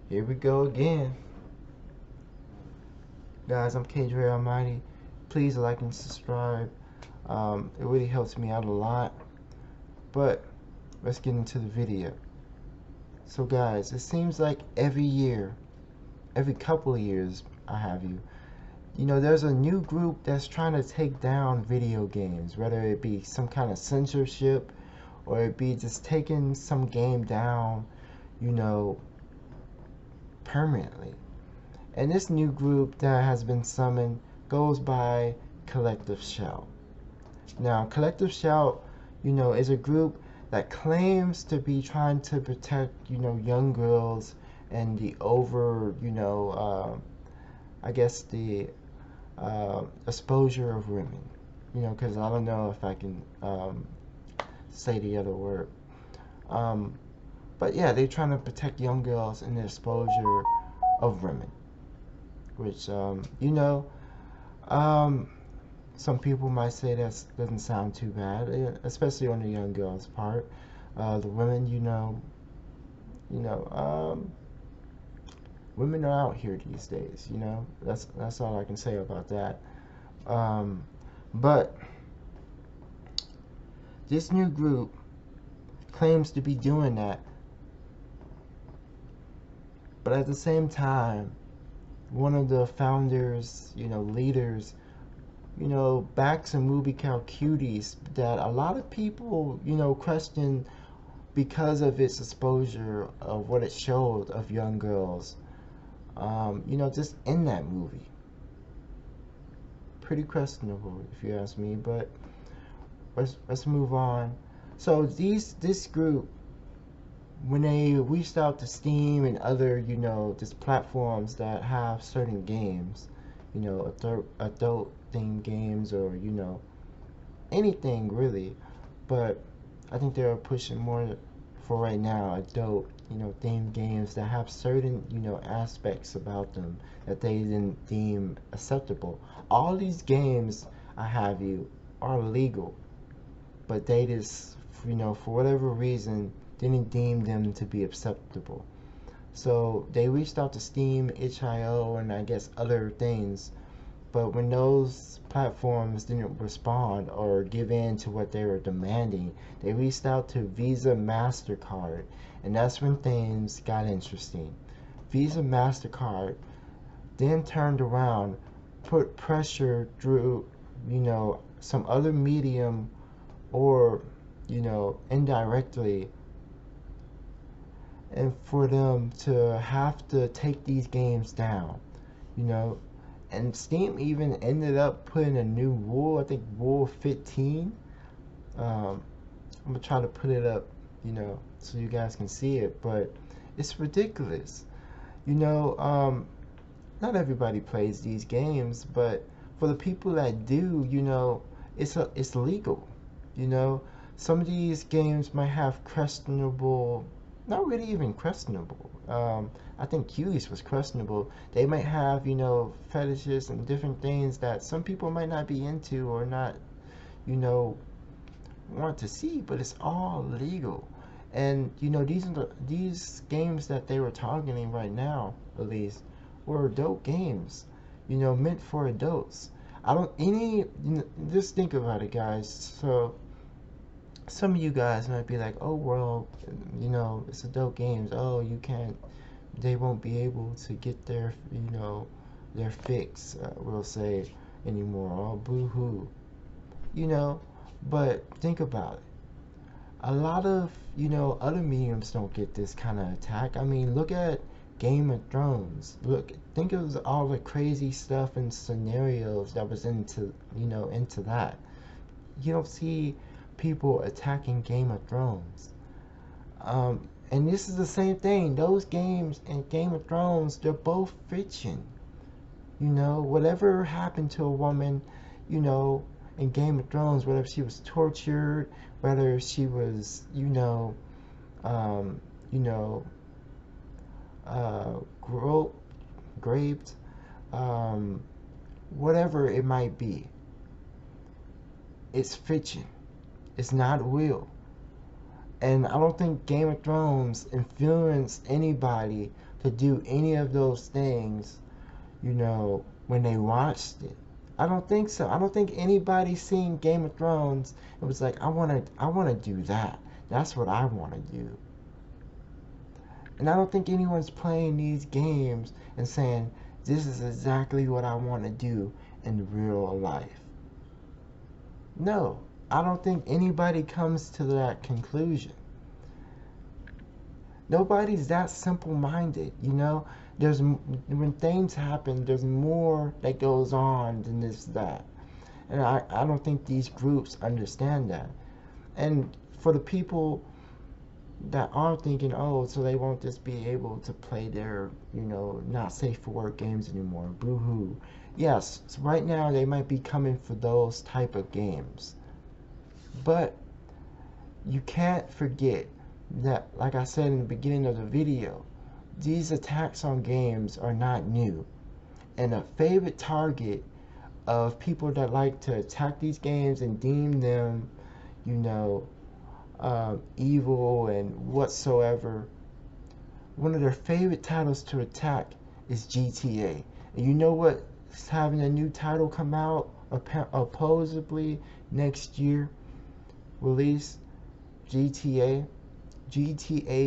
Here we go again. Guys, I'm K-dre Almighty. Please like and subscribe. It really helps me out a lot. But let's get into the video. So guys, it seems like every year, every couple of years, there's a new group that's trying to take down video games, whether it be some kind of censorship or it be just taking some game down, you know, permanently. And this new group that has been summoned goes by Collective Shout. Now, Collective Shout, is a group that claims to be trying to protect, young girls and the I guess the exposure of women. Because I don't know if I can say the other word. But yeah, they're trying to protect young girls and the exposure of women. Which, some people might say that doesn't sound too bad, especially on the young girl's part. The women, you know, um, women are out here these days. That's all I can say about that. Um, but this new group claims to be doing that, but at the same time, one of the founders, leaders, backs a movie called Cuties that a lot of people, question because of its exposure of what it showed of young girls, just in that movie. Pretty questionable, if you ask me, but let's move on. So this group, when they reached out to Steam and other, just platforms that have certain games, adult themed games or, anything really. But I think they're pushing more for right now adult, themed games that have certain, aspects about them that they didn't deem acceptable. All these games, I have you, are legal, but they just, for whatever reason, didn't deem them to be acceptable. So they reached out to Steam, itch.io, and I guess other things. But when those platforms didn't respond or give in to what they were demanding, they reached out to Visa MasterCard. And that's when things got interesting. Visa MasterCard then turned around, put pressure through, some other medium or, indirectly, and for them to have to take these games down, you know. And Steam even ended up putting a new rule, I think Rule 15. I'm gonna try to put it up, so you guys can see it, but it's ridiculous. You know, not everybody plays these games, but for the people that do, it's legal. You know, some of these games might have questionable, not really even questionable. I think Cuties was questionable. They might have, fetishes and different things that some people might not be into or not, you know, want to see, but it's all legal. And these games that they were targeting right now, at least, were adult games, meant for adults. I don't any just think about it, guys. So some of you guys might be like, oh well, it's adult games. Oh, you can't. They won't be able to get their fix. We'll say anymore. Oh, boo hoo. You know, but think about it. A lot of other mediums don't get this kind of attack. I mean, look at Game of Thrones. Think of all the crazy stuff and scenarios that was into that. You don't see people attacking Game of Thrones. And this is the same thing. Those games and Game of Thrones, they're both fiction. Whatever happened to a woman, in Game of Thrones, whether she was tortured, whether she was, um, you know, groped, raped, um, whatever it might be, it's fiction. It's not real. And I don't think Game of Thrones influenced anybody to do any of those things, you know, when they watched it. I don't think so. I don't think anybody seen Game of Thrones and was like, I wanna do that. That's what I wanna do. And I don't think anyone's playing these games and saying, this is exactly what I want to do in real life. No, I don't think anybody comes to that conclusion. Nobody's that simple-minded, you know? When things happen, there's more that goes on than this, that. And I don't think these groups understand that. And for the people that are thinking, oh, so they won't just be able to play their, you know, not safe for work games anymore. Boo-hoo. Yes, so right now they might be coming for those type of games. But you can't forget that, like I said in the beginning of the video, these attacks on games are not new. And a favorite target of people that like to attack these games and deem them, you know, evil and whatsoever, one of their favorite titles to attack is GTA. And you know what's having a new title come out supposedly next year release? GTA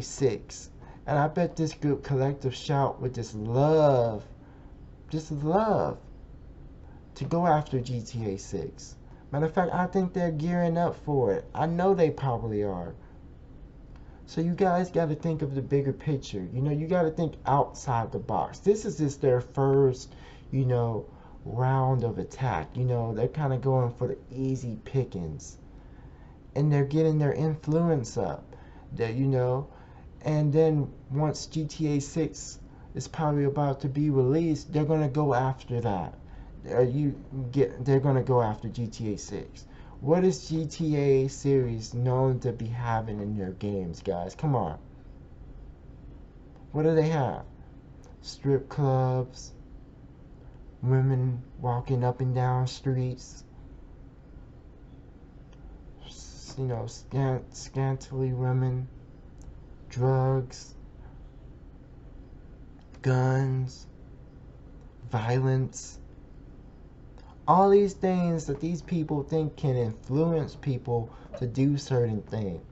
6. And I bet this group Collective Shout would just love to go after GTA 6. Matter of fact, I think they're gearing up for it. I know they probably are. So you guys got to think of the bigger picture. You know, you got to think outside the box. This is just their first, you know, round of attack. You know, they're kind of going for the easy pickings. And they're getting their influence up. That, you know, and then once GTA 6 is probably about to be released, they're going to go after that. They're gonna go after GTA 6. What is GTA series known to be having in their games, guys? Come on. What do they have? Strip clubs, women walking up and down streets, you know, scantily women, drugs, guns, violence. All these things that these people think can influence people to do certain things.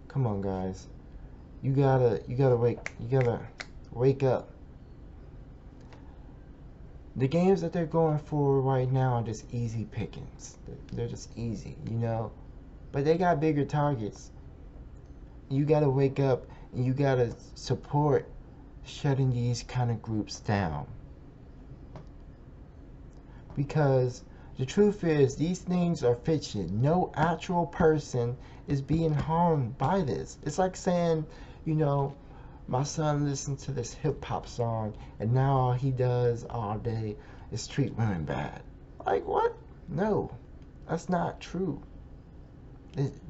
Come on, guys. You gotta wake up. The games that they're going for right now are just easy pickings. They're just easy, you know. But they got bigger targets. You gotta wake up and you gotta support shutting these kind of groups down. Because the truth is, these things are fiction. No actual person is being harmed by this. It's like saying, you know, my son listens to this hip-hop song and now all he does all day is treat women bad. Like, what? No, that's not true.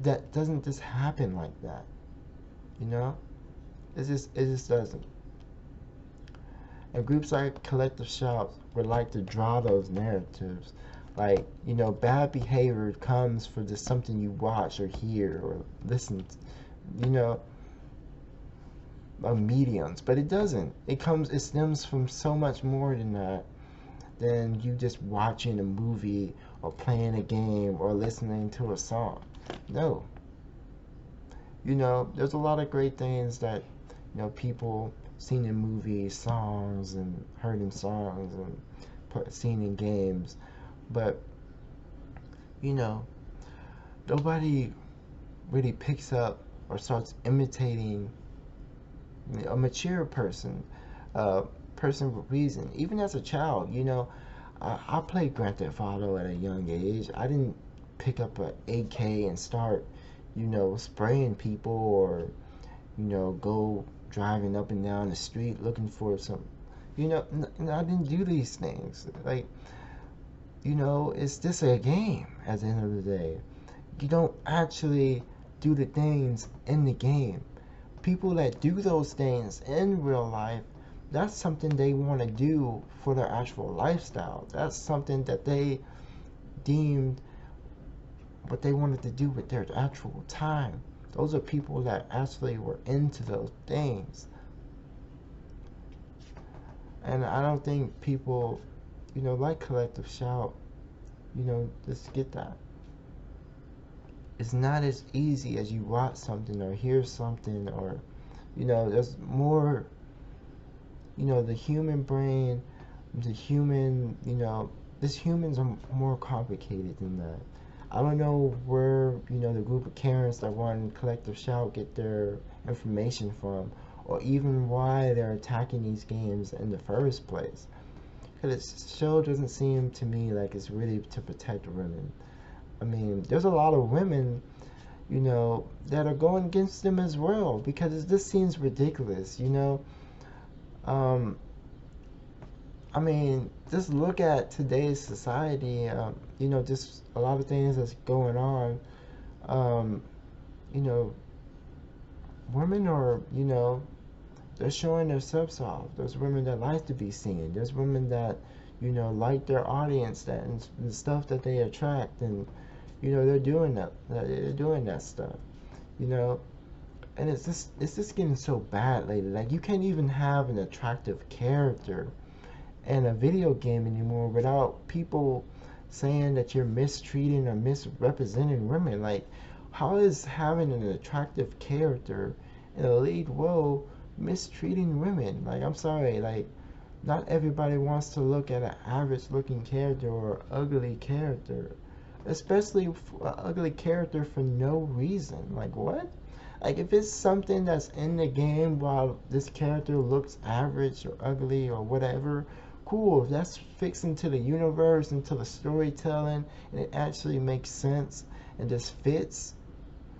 That doesn't just happen like that. You know? It just doesn't. And groups like Collective Shout would like to draw those narratives. Like, you know, bad behavior comes for just something you watch or hear or listen to, you know, mediums. But it doesn't. It stems from so much more than that, than you just watching a movie or playing a game or listening to a song. No. You know, there's a lot of great things that, you know, people seen in movies, songs, and heard in songs, and seen in games. But, you know, nobody really picks up or starts imitating a mature person, person with reason. Even as a child, you know, I played Grand Theft Auto at a young age. I didn't pick up an AK and start, you know, spraying people or, you know, go driving up and down the street looking for some, you know, I didn't do these things. Like, you know, it's just a game at the end of the day. You don't actually do the things in the game. People that do those things in real life, that's something they want to do for their actual lifestyle. That's something that they deemed what they wanted to do with their actual time. Those are people that actually were into those things. And I don't think people, like Collective Shout, just get that. It's not as easy as you watch something or hear something, or, there's more, the human brain, the human, this humans are more complicated than that. I don't know where, the group of Karens that run Collective Shout get their information from, or even why they're attacking these games in the first place. Because the show doesn't seem to me like it's really to protect women. I mean, there's a lot of women, that are going against them as well, because this seems ridiculous, Um, I mean, just look at today's society, just a lot of things that's going on. Um, you know, Women are, they're showing themselves off. There's women that like to be seen. There's women that, like their audience, that and the stuff that they attract, and they're doing that. They're doing that stuff. You know, and it's just getting so bad lately. Like, you can't even have an attractive character in a video game anymore without people saying that you're mistreating or misrepresenting women. Like, how is having an attractive character in a lead role mistreating women? Like, I'm sorry, like, not everybody wants to look at an average looking character or ugly character, especially an ugly character for no reason. Like, what? Like, if it's something that's in the game while this character looks average or ugly or whatever, cool. If that's fixed into the universe, into the storytelling, and it actually makes sense and just fits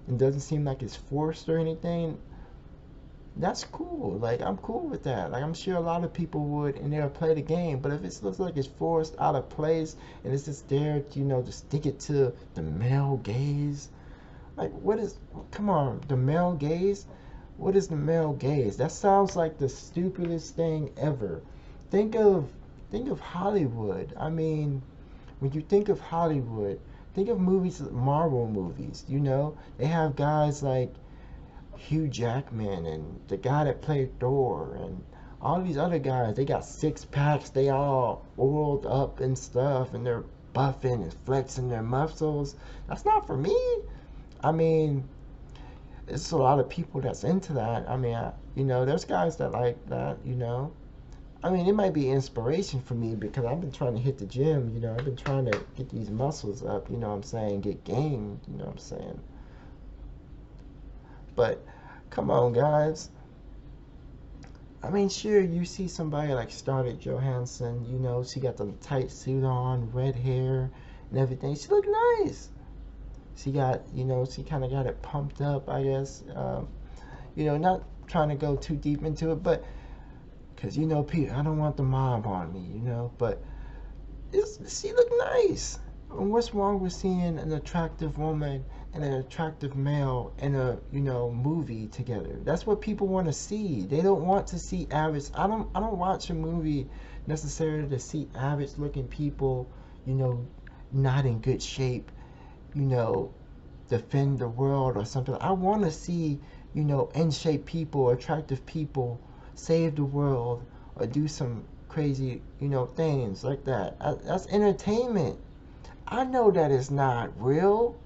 and doesn't seem like it's forced or anything, that's cool. Like, I'm cool with that. Like, I'm sure a lot of people would, and they'll play the game. But if it looks like it's forced, out of place, and it's just there, to stick it to the male gaze, like, come on, the male gaze? What is the male gaze? That sounds like the stupidest thing ever. Think of, think of Hollywood. I mean, when you think of Hollywood, think of movies, Marvel movies, They have guys like Hugh Jackman and the guy that played Thor and all these other guys. They got six packs. They all oiled up and stuff, and they're buffing and flexing their muscles. That's not for me. I mean, it's a lot of people that's into that. I mean, there's guys that like that. I mean, it might be inspiration for me because I've been trying to hit the gym. I've been trying to get these muscles up. What I'm saying, get game. What I'm saying. But come on, guys. I mean, sure, you see somebody like Scarlett Johansson. She got the tight suit on, red hair, and everything. She look nice. She got, she kind of got it pumped up, I guess. Not trying to go too deep into it, but because, Peter, I don't want the mob on me, but she look nice. And what's wrong with seeing an attractive woman and an attractive male in a, movie together? That's what people want to see. They don't want to see average. I don't watch a movie necessarily to see average looking people, not in good shape, defend the world or something. I want to see, in shape people, attractive people save the world or do some crazy, things like that. That's entertainment. I know that it's not real.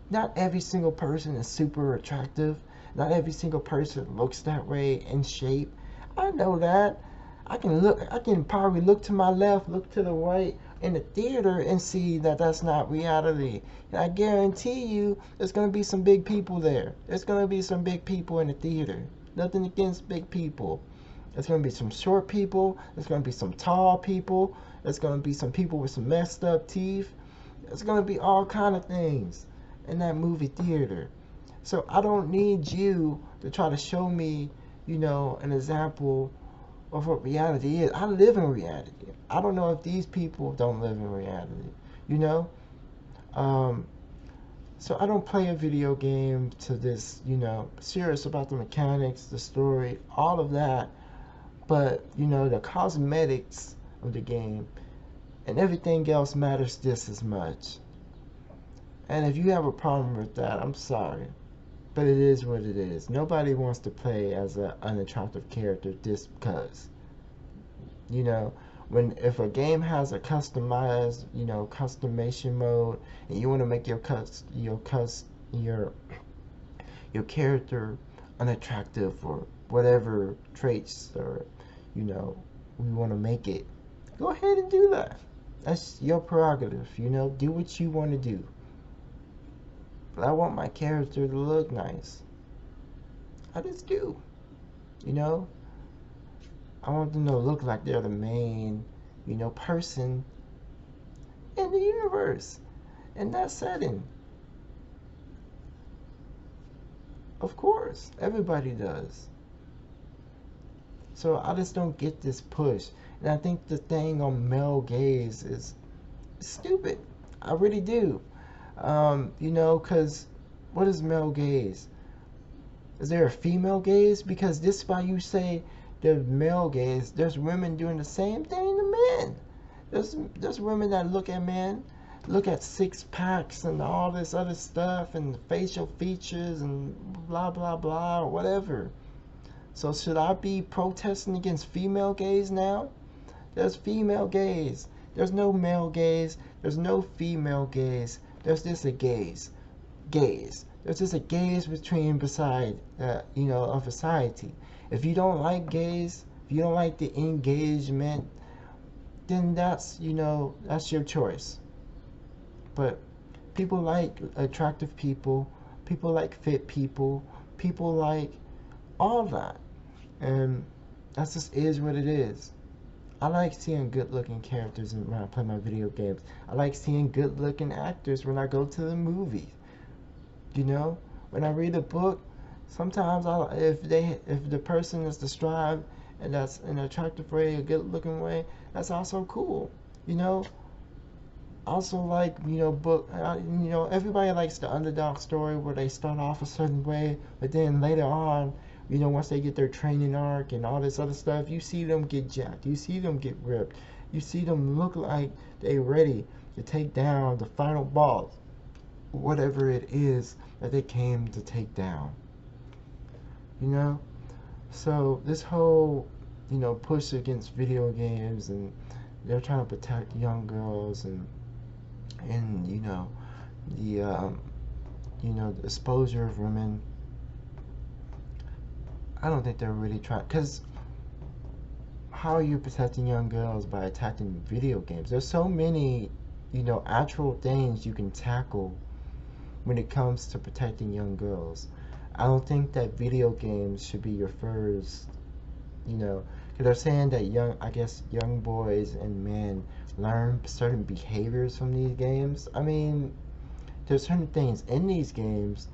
Not every single person is super attractive. Not every single person looks that way in shape. I know that. I can probably look to my left, look to the right in the theater and see that that's not reality. And I guarantee you there's going to be some big people there. There's going to be some big people in the theater. Nothing against big people. There's going to be some short people. There's going to be some tall people. There's going to be some people with some messed up teeth. There's going to be all kind of things in that movie theater. So I don't need you to try to show me, an example of what reality is. I live in reality. I don't know if these people don't live in reality, you know? So I don't play a video game to this, serious about the mechanics, the story, all of that. But, the cosmetics of the game and everything else matters just as much. And if you have a problem with that, I'm sorry. But it is what it is. Nobody wants to play as an unattractive character just because. You know, if a game has a customized, customization mode, and you want to make your your character unattractive or whatever traits or we want to make it, go ahead and do that. That's your prerogative. Do what you want to do. But I want my character to look nice. I just do. You know, I want them to look like they're the main, person in the universe, in that setting. Of course, everybody does. So I just don't get this push. And I think the thing on male gaze is stupid. I really do. Because what is male gaze? Is there a female gaze? Because this is why you say there's male gaze. There's women doing the same thing to men. There's women that look at men, look at six packs and all this other stuff and facial features and blah blah blah or whatever. So should I be protesting against female gaze now? There's female gaze. There's no male gaze. There's no female gaze. There's just a gaze. Gaze. There's just a gaze beside of society. If you don't like gaze, if you don't like the engagement, then that's your choice. But people like attractive people. People like fit people. People like all that. And that just is what it is. I like seeing good-looking characters when I play my video games. I like seeing good-looking actors when I go to the movies. When I read a book, sometimes if the person is described and that's an attractive way, a good-looking way, that's also cool. Also like book. Everybody likes the underdog story where they start off a certain way, but then later on, once they get their training arc and all this other stuff, you see them get jacked. You see them get ripped. You see them look like they ready to take down the final boss, whatever it is that they came to take down. So this whole, push against video games, and they're trying to protect young girls and the exposure of women. I don't think they're really trying, because how are you protecting young girls by attacking video games? There's so many, actual things you can tackle when it comes to protecting young girls. I don't think that video games should be your first, because they're saying that young boys and men learn certain behaviors from these games. I mean, there's certain things in these games,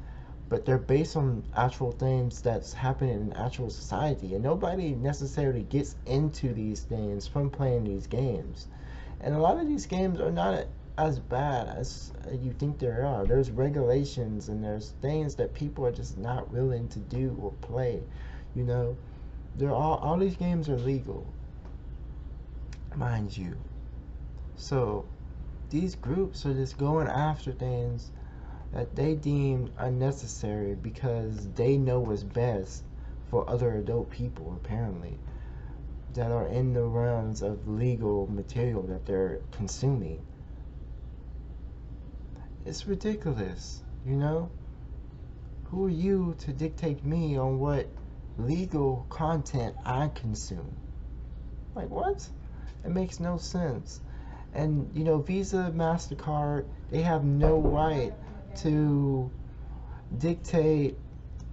but they're based on actual things that's happening in actual society, and nobody necessarily gets into these things from playing these games. And a lot of these games are not as bad as you think there are. There's regulations and there's things that people are just not willing to do or play. All these games are legal, mind you. So these groups are just going after things that they deem unnecessary because they know what's best for other adult people, apparently, that are in the realms of legal material that they're consuming. It's ridiculous, Who are you to dictate me on what legal content I consume? Like, what? It makes no sense. And, Visa, MasterCard, they have no right to dictate